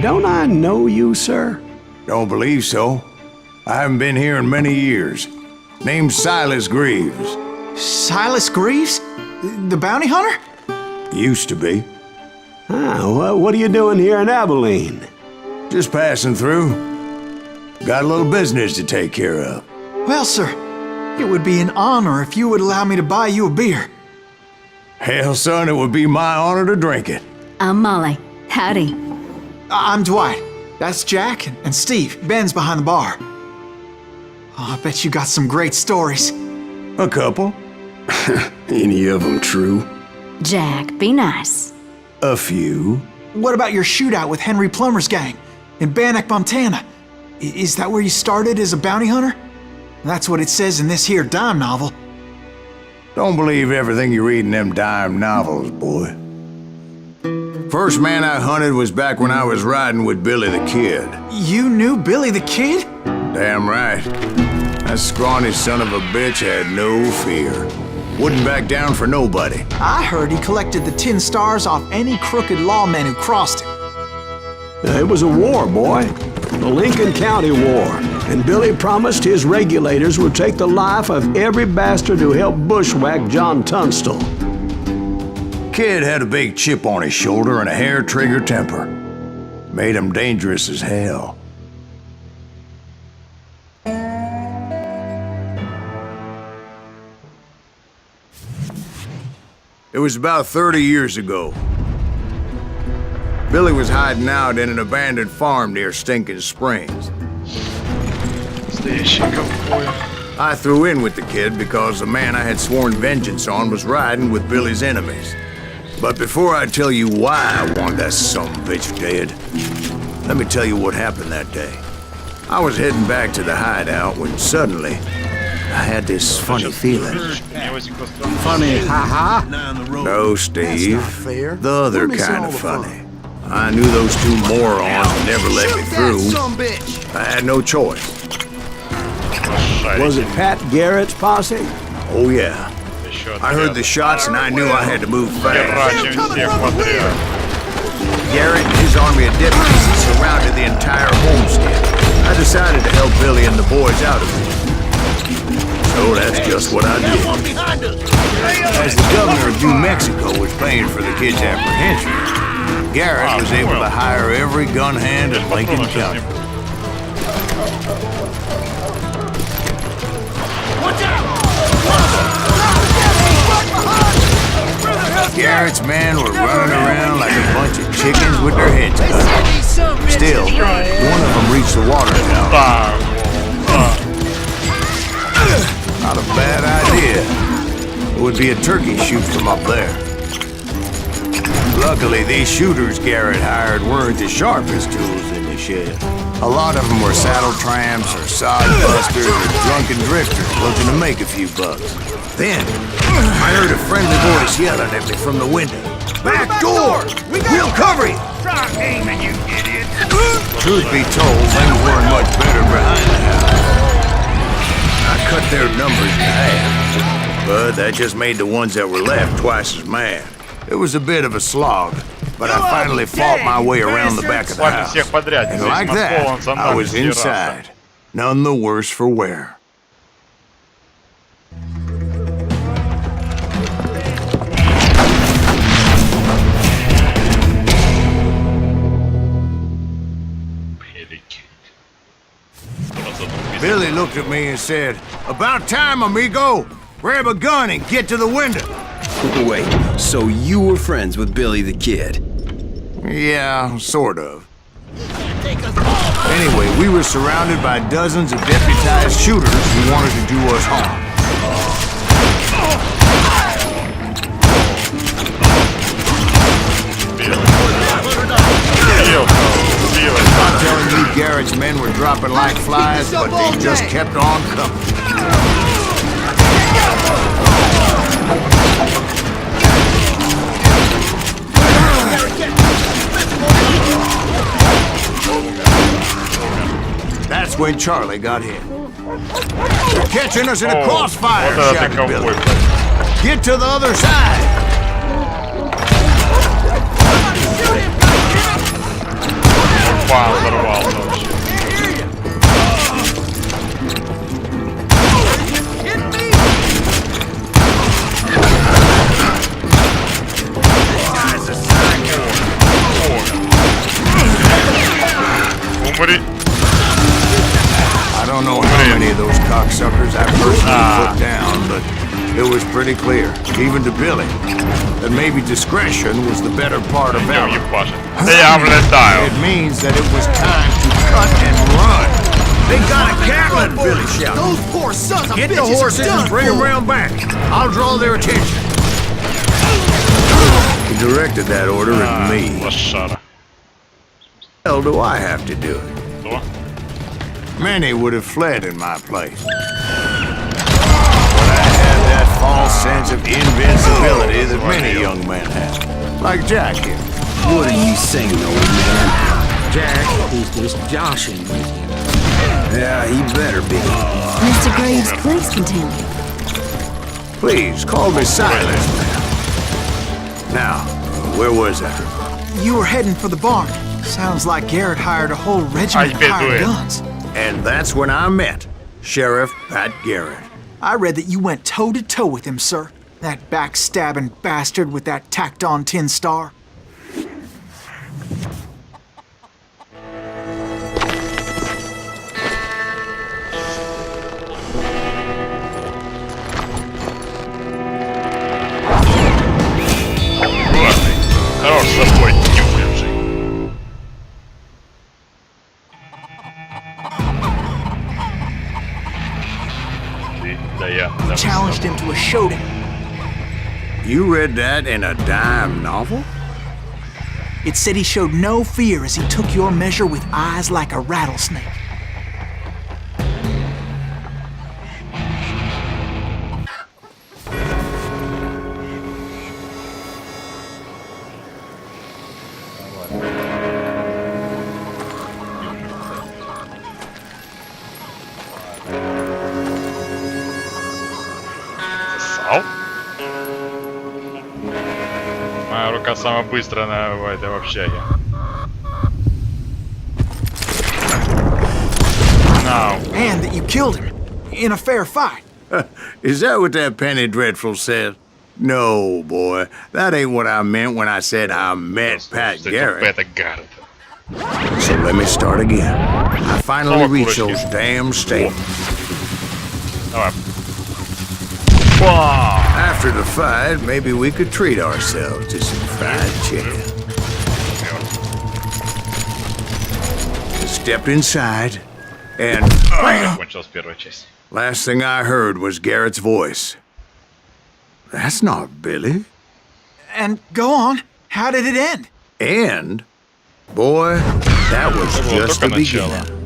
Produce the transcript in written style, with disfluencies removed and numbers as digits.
Don't I know you, sir? Don't believe so. I haven't been here in many years. Name's Silas Greaves. Silas Greaves? The bounty hunter? Used to be. Ah, what are you doing here in Abilene? Just passing through. Got a little business to take care of. Well, sir, it would be an honor if you would allow me to buy you a beer. Hell, son, it would be my honor to drink it. I'm Molly. Howdy. I'm Dwight. That's Jack and Steve. Ben's behind the bar. Oh, I bet you got some great stories. A couple. Any of them true? Jack, be nice. A few. What about your shootout with Henry Plummer's gang in Bannock, Montana? Is that where you started as a bounty hunter? That's what it says in this here dime novel. Don't believe everything you read in them dime novels, boy. First man I hunted was back when I was riding with Billy the Kid. You knew Billy the Kid? Damn right. That scrawny son of a bitch had no fear. Wouldn't back down for nobody. I heard he collected the 10 stars off any crooked lawmen who crossed him. It was a war, boy. The Lincoln County War. And Billy promised his regulators would take the life of every bastard who helped bushwhack John Tunstall. Kid had a big chip on his shoulder and a hair-trigger temper. Made him dangerous as hell. It was about 30 years ago. Billy was hiding out in an abandoned farm near Stinking Springs. I threw in with the kid because the man I had sworn vengeance on was riding with Billy's enemies. But before I tell you why I want that sumbitch dead, let me tell you what happened that day. I was heading back to the hideout when suddenly I had this funny feeling. Funny, haha? No, Steve. The other kind of funny. I knew those two morons would never let me through. I had no choice. Was it Pat Garrett's posse? Oh, yeah. I heard the shots and I knew I had to move fast. Garrett and his army of deputies had surrounded the entire homestead. I decided to help Billy and the boys out of it. So that's just what I did. As the governor of New Mexico was paying for the kid's apprehension, Garrett was able to hire every gun hand in Lincoln County. Watch out! Garrett's men were running around like a bunch of chickens with their heads cut. Still, one of them reached the water tower. Not a bad idea. It would be a turkey shoot from up there. Luckily, these shooters Garrett hired weren't the sharpest tools in the shed. A lot of them were saddle tramps or sod busters or drunken drifters looking to make a few bucks. Then, I heard a friendly voice yelling at me from the window. Back door! We'll cover you! Stop aiming, you idiot! Truth be told, things weren't much better behind the house. I cut their numbers in half, but that just made the ones that were left twice as mad. It was a bit of a slog, but I finally fought my way around the back of the house. And like that, I was inside, none the worse for wear. Billy looked at me and said, "About time, amigo! Grab a gun and get to the window." Wait, so you were friends with Billy the Kid? Yeah, sort of. Anyway, we were surrounded by dozens of deputized shooters who wanted to do us harm. I'm telling you, Garrett's men were dropping like flies, but they just kept on coming. That's when Charlie got hit. They're catching us in a crossfire, shouted Billy. Get to the other side! Пан взорвался вообще. Умри. I don't know how many of those cocksuckers I personally put down, but it was pretty clear, even to Billy, that maybe discretion was the better part of Идем, valor. ебашит. Да я влетаю. It means that it was time to cut and run. They got a Gatling, Billy shouted. Those poor sons of Get the bitches horses are done and bring them for. round back. I'll draw their attention. He directed that order at me. Лошара. Hell do I have to do it? Что? Many would have fled in my place. But I had that false sense of invincibility that many young men have. Like Jack here. What are you saying, old man? Jack, He's just joshing with you. Yeah, he better be. Mr. Graves, please continue. please call me Silas. Now, where was I? You were heading for the barn. Sounds like Garrett hired a whole regiment of hired guns. And that's when I met Sheriff Pat Garrett. I read that you went toe-to-toe with him, sir. That backstabbing bastard with that tacked-on tin star. Хорош собой, неуклюжий. Да я. Challenged him to a showdown. You read that in a dime novel? It said he showed no fear as he took your measure with eyes like a rattlesnake. Сал? Моя рука самая быстрая в этой общаге. Now. And that you killed him. In a fair fight. Is that what that Penny Dreadful said? No, boy. That ain't what I meant when I said I met Pat Garrett. Это Гаррет. So let me start again. I finally reached those damn stables. Давай. After the fight, maybe we could treat ourselves to some fried chicken. Stepped inside, and Кончилась первая часть. last thing I heard was Garrett's voice. That's not Billy. And go on. How did it end? And, boy, that was Это было just только the начало. beginning.